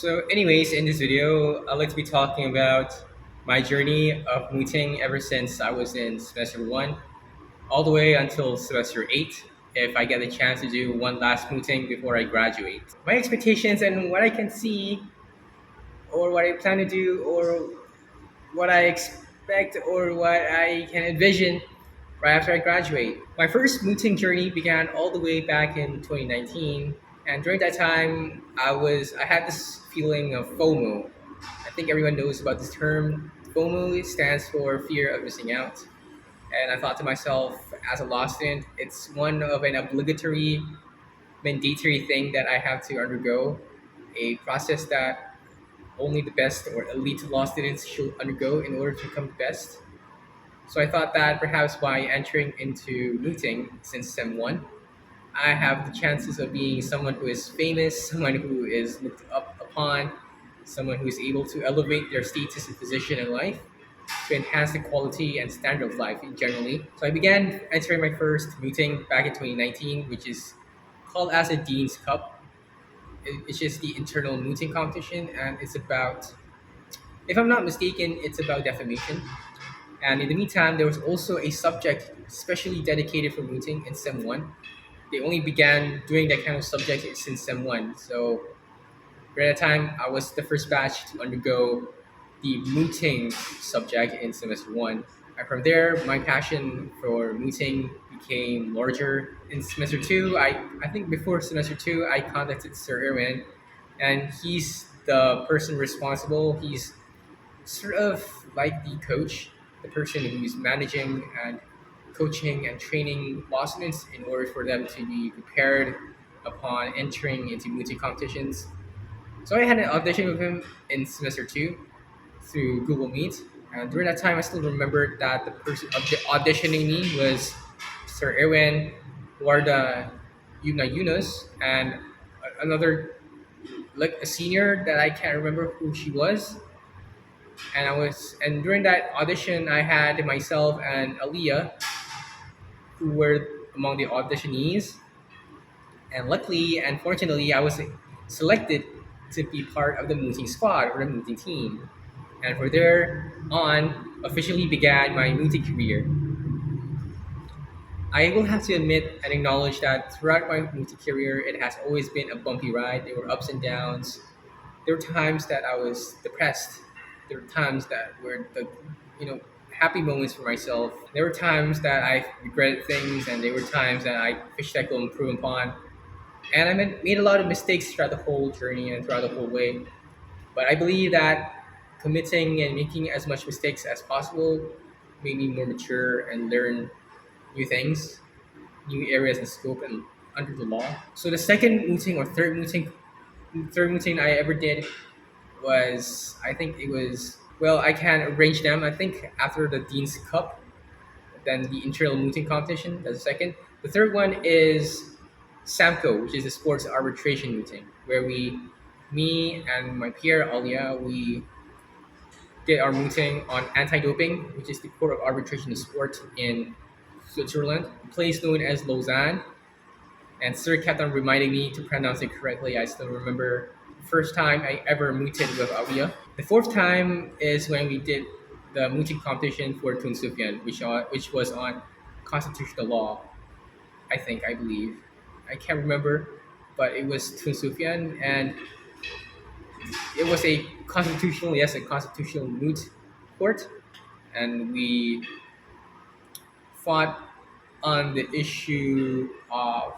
So, anyways, in this video, I'd like to be talking about my journey of mooting ever since I was in semester one, all the way until semester eight, if I get a chance to do one last mooting before I graduate. My expectations and what I can see, or what I plan to do, or what I expect, or what I can envision right after I graduate. My first mooting journey began all the way back in 2019, and during that time, I had this feeling of FOMO. I think everyone knows about this term. FOMO stands for fear of missing out. And I thought to myself, as a law student, it's one of an obligatory, mandatory thing that I have to undergo, a process that only the best or elite law students should undergo in order to become the best. So I thought that perhaps by entering into mooting since Sem 1, I have the chances of being someone who is famous, someone who is looked up upon, someone who is able to elevate their status and position in life to enhance the quality and standard of life generally. So I began entering my first mooting back in 2019, which is called as a Dean's Cup. It's just the internal mooting competition, and it's about, if I'm not mistaken, it's about defamation. And in the meantime, there was also a subject specially dedicated for mooting in Sem 1. They only began doing that kind of subject since Sem 1. So during that time, I was the first batch to undergo the mooting subject in semester 1. And from there, my passion for mooting became larger. In semester 2, I think before semester 2, I contacted Sir Irwin, and he's the person responsible. He's sort of like the coach, the person who's managing and coaching and training law students in order for them to be prepared upon entering into multi competitions. So I had an audition with him in semester two through Google Meet. And during that time, I still remember that the person auditioning me was Sir Irwin, Warda Yunus, and another, like a senior that I can't remember who she was. And during that audition, I had myself and Alia, who were among the auditionees. And luckily and fortunately, I was selected to be part of the mooting squad or the mooting team. And from there on, officially began my mooting career. I will have to admit and acknowledge that throughout my mooting career, it has always been a bumpy ride. There were ups and downs. There were times that I was depressed. There were times that were the, you know, happy moments for myself. There were times that I regretted things, and there were times that I wished I could improve upon. And I made a lot of mistakes throughout the whole journey and throughout the whole way. But I believe that committing and making as much mistakes as possible made me more mature and learn new things, new areas and scope and under the law. So the second mooting or third mooting I ever did was, I think it was, well, I can arrange them. I think after the Dean's Cup, then the internal mooting competition. That's the second. The third one is SAMCO, which is the sports arbitration mooting, where me and my peer Alia, we did our mooting on anti-doping, which is the court of arbitration of sport in Switzerland, a place known as Lausanne. And Sir kept on reminding me to pronounce it correctly. I still remember the first time I ever mooted with Alia. The fourth time is when we did the mooting competition for Suffian, which was on constitutional law. I believe, I can't remember, but it was Suffian, and it was a constitutional moot court, and we fought on the issue of,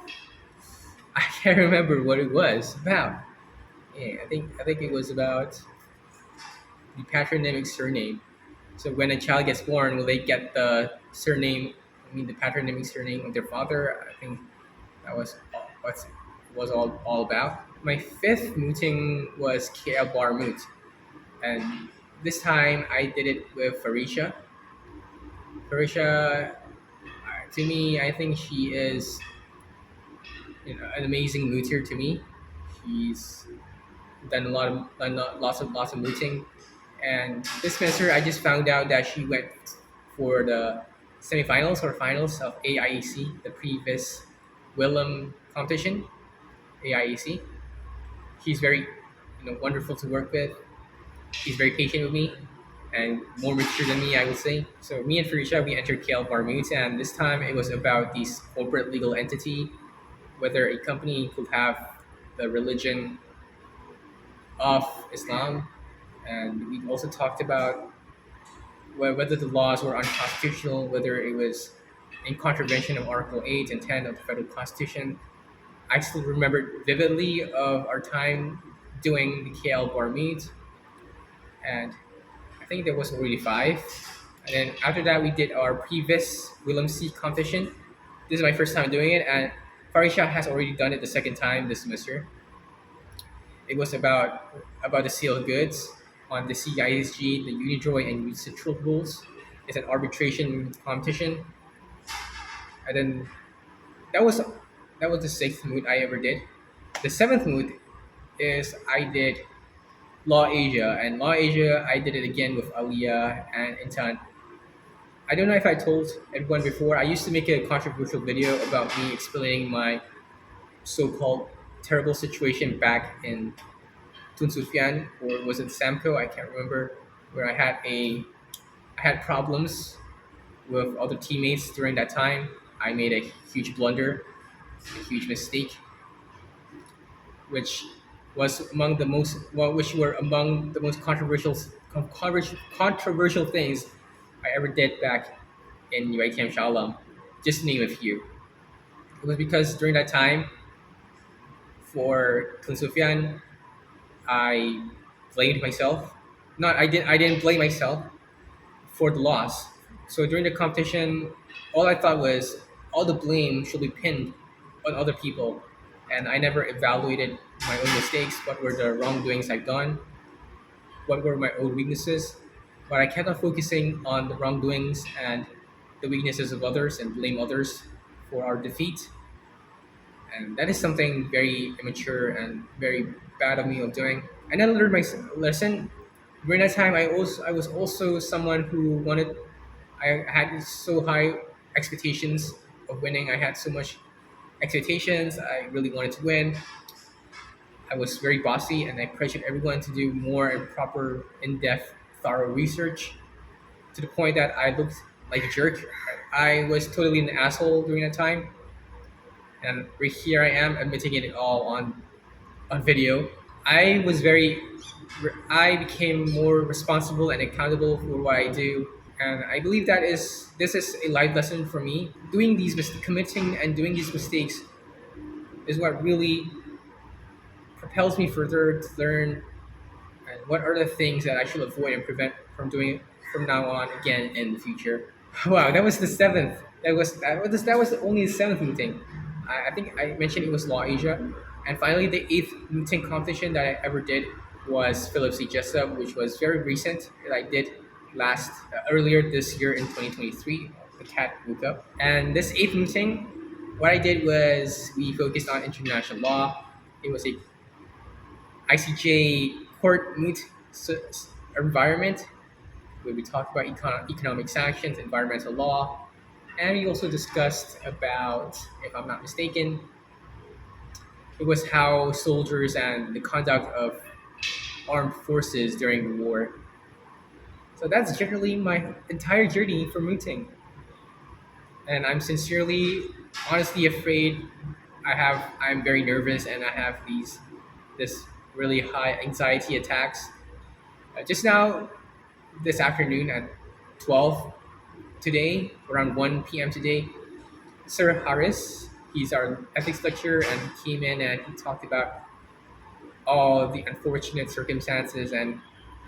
I can't remember what it was about. Yeah, I think it was about the patronymic surname. So when a child gets born, will they get the surname? I mean, the patronymic surname of their father. I think that was what it was all about. My fifth mooting was KL Bar Moot, and this time I did it with Farrisya. Farrisya, to me, I think she is, an amazing mooter to me. She's done lots of mooting, and this semester I just found out that she went for the semifinals or finals of AIEC, the Pre-Vis Willem competition. AIEC. She's very, wonderful to work with. He's very patient with me and more mature than me, I would say. So me and Farrisya, we entered KL Bar Moot, and this time it was about this corporate legal entity, whether a company could have the religion of Islam, and we also talked about whether the laws were unconstitutional, whether it was in contravention of Article 8 and 10 of the federal constitution. I still remember vividly of our time doing the KL Bar Meet, and I think there was already five. And then after that, we did our Pre-Vis Willem C competition. This is my first time doing it, and Farisha has already done it the second time this semester. It was about the sale of goods on the CISG, the Unidroit and Ucitral rules. It's an arbitration competition, and then that was that was the sixth moot I ever did. The seventh moot is I did Law Asia, and Law Asia I did it again with Alia and Intan. I don't know if I told everyone before. I used to make a controversial video about me explaining my so-called terrible situation back in Suffian, or was it Samco? I can't remember. Where I had problems with other teammates during that time. I made a huge blunder, a huge mistake, which was among the most well, which were among the most controversial things I ever did back in UiTM Shah Alam. Just to name a few. It was because during that time for Sufyan, I blamed myself. Not I didn't blame myself for the loss. So during the competition, all I thought was all the blame should be pinned on other people, and I never evaluated my own mistakes. What were the wrongdoings I've done? What were my own weaknesses? But I kept on focusing on the wrongdoings and the weaknesses of others and blame others for our defeat. And that is something very immature and very bad of me of doing. I never learned my lesson. During that time, I was also someone who wanted. I had so high expectations of winning. I had so much expectations. I really wanted to win. I was very bossy, and I pressured everyone to do more and proper, in-depth, thorough research to the point that I looked like a jerk. I was totally an asshole during that time, and right here I am admitting it all on video. I was very, I became more responsible and accountable for what I do, and I believe this is a life lesson for me. Committing and doing these mistakes is what really propels me further to learn and what are the things that I should avoid and prevent from doing from now on again in the future. Wow, that was the seventh. That was only the seventh meeting. I think I mentioned it was Law Asia, and finally the eighth meeting competition that I ever did was Philips Jessup, which was very recent that I did last earlier this year in 2023. The cat woke up, and this eighth meeting, what I did was we focused on international law. It was a ICJ court moot environment where we talked about economic sanctions, environmental law, and we also discussed about, if I'm not mistaken, it was how soldiers and the conduct of armed forces during the war. So that's generally my entire journey for mooting, and I'm sincerely, honestly afraid. I'm very nervous, and I have this really high anxiety attacks. Just now, this afternoon at 12 today, around 1 p.m. today, Sir Harris, he's our ethics lecturer, and he came in and he talked about all the unfortunate circumstances and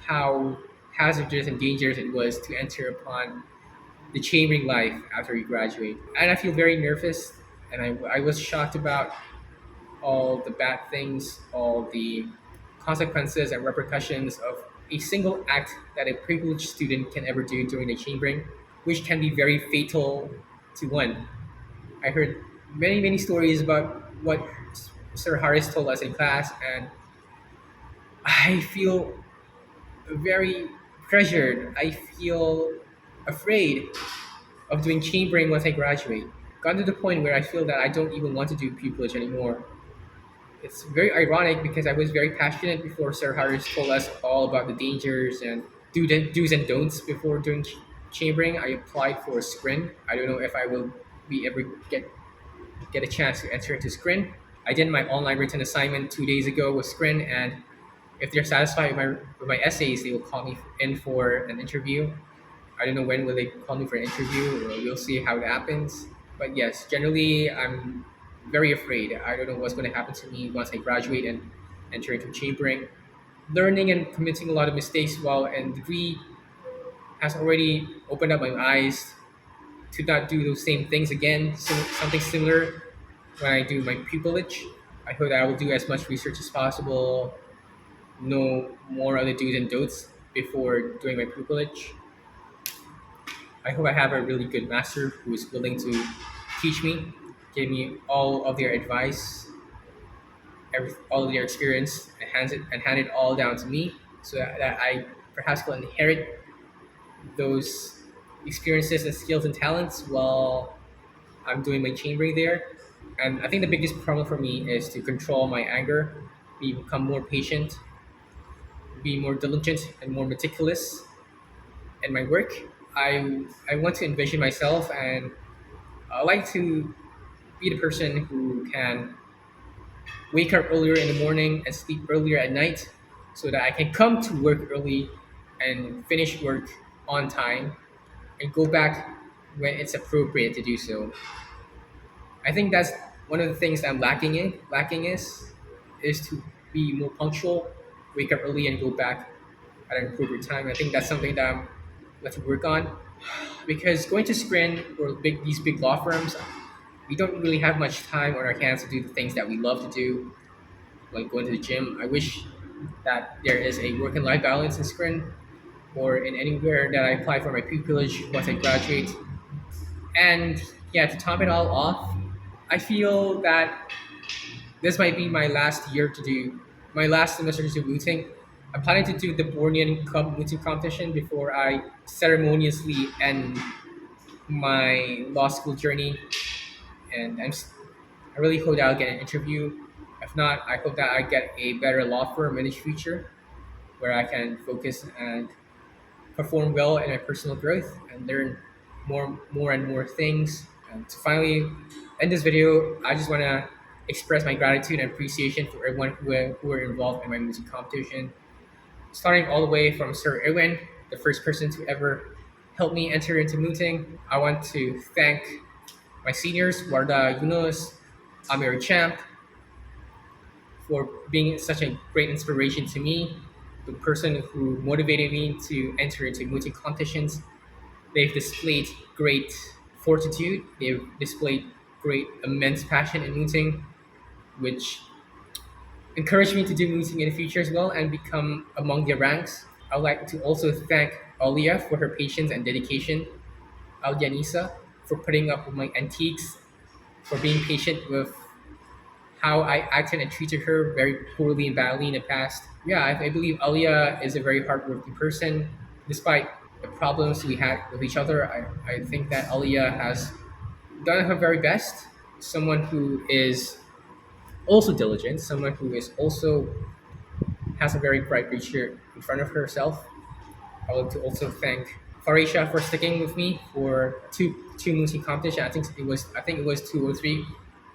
how hazardous and dangerous it was to enter upon the chambering life after you graduate. And I feel very nervous, and I was shocked about all the bad things, all the consequences and repercussions of a single act that a privileged student can ever do during the chambering, which can be very fatal to one. I heard many stories about what Sir Harris told us in class, and I feel very pressured. I feel afraid of doing chambering once I graduate. Gotten to the point where I feel that I don't even want to do pupillage anymore. It's very ironic because I was very passionate before Sir Harris told us all about the dangers and do's and don'ts before doing chambering. I applied for screen. I don't know if I will be ever get a chance to enter into screen. I did my online written assignment 2 days ago with screen, and if they're satisfied with my essays, they will call me in for an interview. I don't know when will they call me for an interview, or we'll see how it happens. But yes, generally I'm very afraid. I don't know what's going to happen to me once I graduate and enter into chambering. Learning and committing a lot of mistakes while in degree has already opened up my eyes to not do those same things again. So something similar when I do my pupillage. I hope that I will do as much research as possible, know more of the do's and don'ts before doing my pupillage. I hope I have a really good master who is willing to teach me, give me all of their advice, all of their experience, and hand it all down to me, so that I perhaps will inherit those experiences and skills and talents while I'm doing my chambering there. And I think the biggest problem for me is to control my anger, become more patient, be more diligent and more meticulous in my work. I want to envision myself, and I like to be the person who can wake up earlier in the morning and sleep earlier at night, so that I can come to work early and finish work on time and go back when it's appropriate to do so. I think that's one of the things I'm lacking is to be more punctual, wake up early and go back at an appropriate time. I think that's something that I'm like to work on, because going to screen or these big law firms, we don't really have much time on our hands to do the things that we love to do, like going to the gym. I wish that there is a work and life balance in screen or in anywhere that I apply for my pupillage once I graduate. And yeah, to top it all off, I feel that this might be my last semester to do mooting. I'm planning to do the Bornean Cup mooting competition before I ceremoniously end my law school journey. And I really hope that I'll get an interview. If not, I hope that I get a better law firm in the future where I can focus and perform well in my personal growth and learn more and more things. And to finally end this video, I just want to express my gratitude and appreciation for everyone who were involved in my music competition, starting all the way from Sir Irwin, the first person to ever help me enter into mooting. I want to thank my seniors, Warda Yunus, Amir Champ, for being such a great inspiration to me, the person who motivated me to enter into mooting competitions. They've displayed great fortitude, they've displayed great immense passion in mooting, which encouraged me to do mooting in the future as well and become among their ranks. I'd like to also thank Alia for her patience and dedication, Alia Anisa for putting up with my antiques, for being patient with how I acted and treated her very poorly and badly in the past. Yeah, I believe Alia is a very hardworking person. Despite the problems we had with each other, I think that Alia has done her very best. Someone who is also diligent, someone who is also has a very bright future in front of herself. I want to also thank Farrisya for sticking with me for two multi competitions. I think it was 2 or 3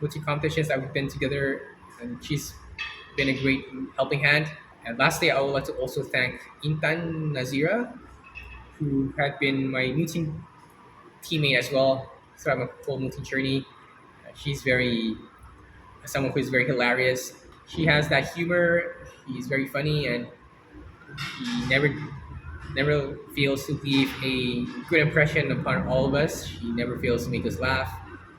multi competitions that we've been together, and she's been a great helping hand. And lastly, I would like to also thank Intan Nazira, who had been my mooting teammate as well throughout my whole mooting journey. She's very someone who is very hilarious. She has that humor. He's very funny, and he never fails to leave a good impression upon all of us. She never fails to make us laugh.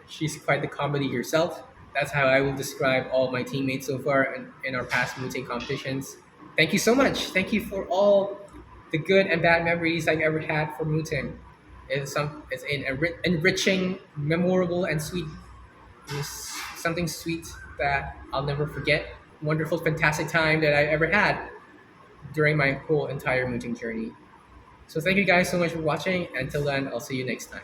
She's quite the comedy herself. That's how I will describe all my teammates so far in our past mooting competitions. Thank you so much. Thank you for all the good and bad memories I've ever had for mooting. It's an enriching, memorable, and sweet. It's something sweet that I'll never forget. Wonderful, fantastic time that I ever had during my whole entire mooting journey. So thank you guys so much for watching. Until then, I'll see you next time.